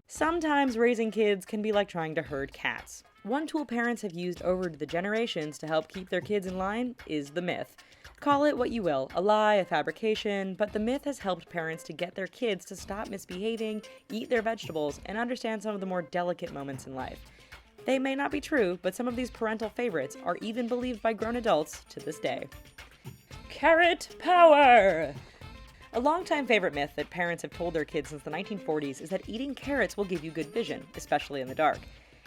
Sometimes raising kids can be like trying to herd cats. One tool parents have used over the generations to help keep their kids in line is the myth. Call it what you will, a lie, a fabrication, but the myth has helped parents to get their kids to stop misbehaving, eat their vegetables, and understand some of the more delicate moments in life. They may not be true, but some of these parental favorites are even believed by grown adults to this day. Carrot power! A longtime favorite myth that parents have told their kids since the 1940s is that eating carrots will give you good vision, especially in the dark.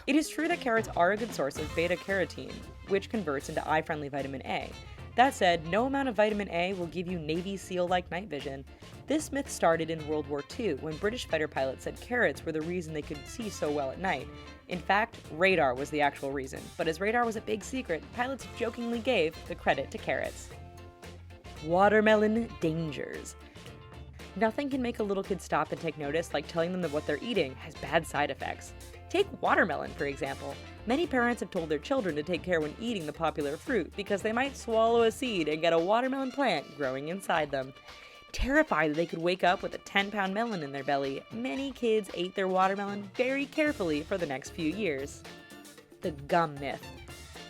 It is true that carrots are a good source of beta-carotene, which converts into eye-friendly vitamin A. That said, no amount of vitamin A will give you Navy SEAL-like night vision. This myth started in World War II when British fighter pilots said carrots were the reason they could see so well at night. In fact, radar was the actual reason, but as radar was a big secret, pilots jokingly gave the credit to carrots. Watermelon dangers. Nothing can make a little kid stop and take notice like telling them that what they're eating has bad side effects. Take watermelon, for example. Many parents have told their children to take care when eating the popular fruit because they might swallow a seed and get a watermelon plant growing inside them. Terrified that they could wake up with a 10-pound melon in their belly, many kids ate their watermelon very carefully for the next few years. The gum myth.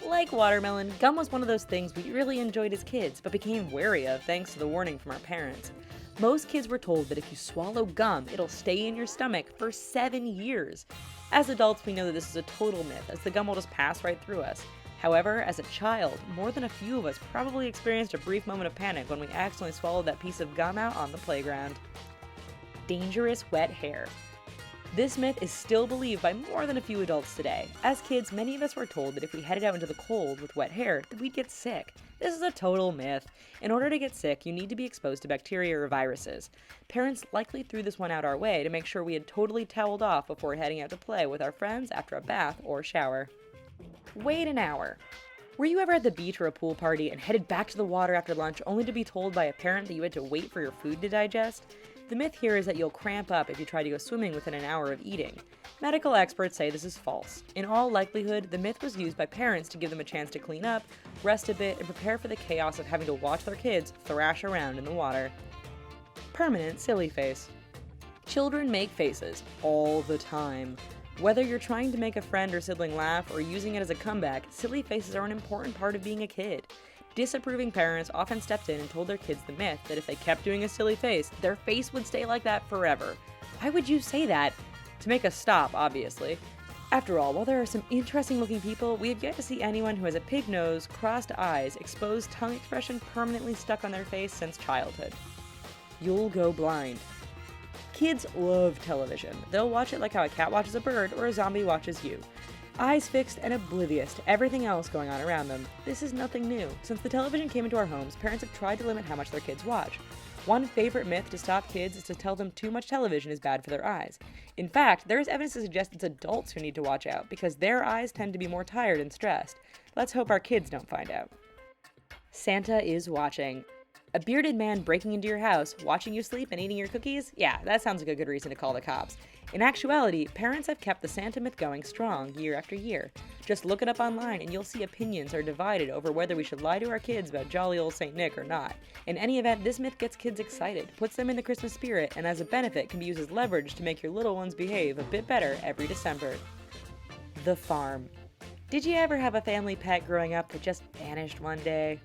Like watermelon, gum was one of those things we really enjoyed as kids, but became wary of thanks to the warning from our parents. Most kids were told that if you swallow gum, it'll stay in your stomach for 7 years. As adults, we know that this is a total myth, as the gum will just pass right through us. However, as a child, more than a few of us probably experienced a brief moment of panic when we accidentally swallowed that piece of gum out on the playground. Dangerous wet hair. This myth is still believed by more than a few adults today. As kids, many of us were told that if we headed out into the cold with wet hair, that we'd get sick. This is a total myth. In order to get sick, you need to be exposed to bacteria or viruses. Parents likely threw this one out our way to make sure we had totally toweled off before heading out to play with our friends after a bath or shower. Wait an hour. Were you ever at the beach or a pool party and headed back to the water after lunch only to be told by a parent that you had to wait for your food to digest? The myth here is that you'll cramp up if you try to go swimming within an hour of eating. Medical experts say this is false. In all likelihood, the myth was used by parents to give them a chance to clean up, rest a bit, and prepare for the chaos of having to watch their kids thrash around in the water. Permanent silly face. Children make faces all the time. Whether you're trying to make a friend or sibling laugh or using it as a comeback, silly faces are an important part of being a kid. Disapproving parents often stepped in and told their kids the myth that if they kept doing a silly face, their face would stay like that forever. Why would you say that? To make us stop, obviously. After all, while there are some interesting looking people, we have yet to see anyone who has a pig nose, crossed eyes, exposed tongue expression permanently stuck on their face since childhood. You'll go blind. Kids love television. They'll watch it like how a cat watches a bird or a zombie watches you. Eyes fixed and oblivious to everything else going on around them. This is nothing new. Since the television came into our homes, parents have tried to limit how much their kids watch. One favorite myth to stop kids is to tell them too much television is bad for their eyes. In fact, there is evidence to suggest it's adults who need to watch out because their eyes tend to be more tired and stressed. Let's hope our kids don't find out. Santa is watching. A bearded man breaking into your house, watching you sleep and eating your cookies? Yeah, that sounds like a good reason to call the cops. In actuality, parents have kept the Santa myth going strong year after year. Just look it up online and you'll see opinions are divided over whether we should lie to our kids about jolly old St. Nick or not. In any event, this myth gets kids excited, puts them in the Christmas spirit, and as a benefit can be used as leverage to make your little ones behave a bit better every December. The farm. Did you ever have a family pet growing up that just vanished one day?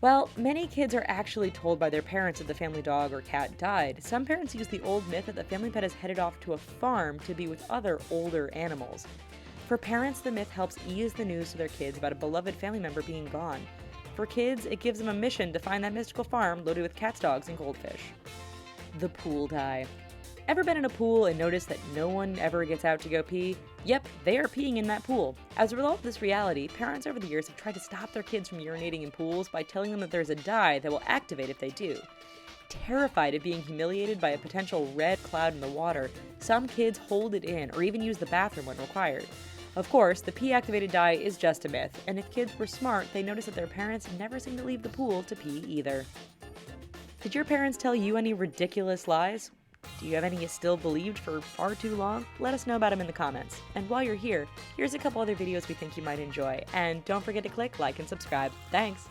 Well, many kids are actually told by their parents that the family dog or cat died. Some parents use the old myth that the family pet is headed off to a farm to be with other older animals. For parents, the myth helps ease the news to their kids about a beloved family member being gone. For kids, it gives them a mission to find that mystical farm loaded with cats, dogs, and goldfish. The pool die. Ever been in a pool and noticed that no one ever gets out to go pee? Yep, they are peeing in that pool. As a result of this reality, parents over the years have tried to stop their kids from urinating in pools by telling them that there's a dye that will activate if they do. Terrified of being humiliated by a potential red cloud in the water, some kids hold it in or even use the bathroom when required. Of course, the pee-activated dye is just a myth, and if kids were smart, they notice that their parents never seem to leave the pool to pee either. Did your parents tell you any ridiculous lies? Do you have any you still believed for far too long? Let us know about them in the comments. And while you're here, here's a couple other videos we think you might enjoy. And don't forget to click like and subscribe. Thanks!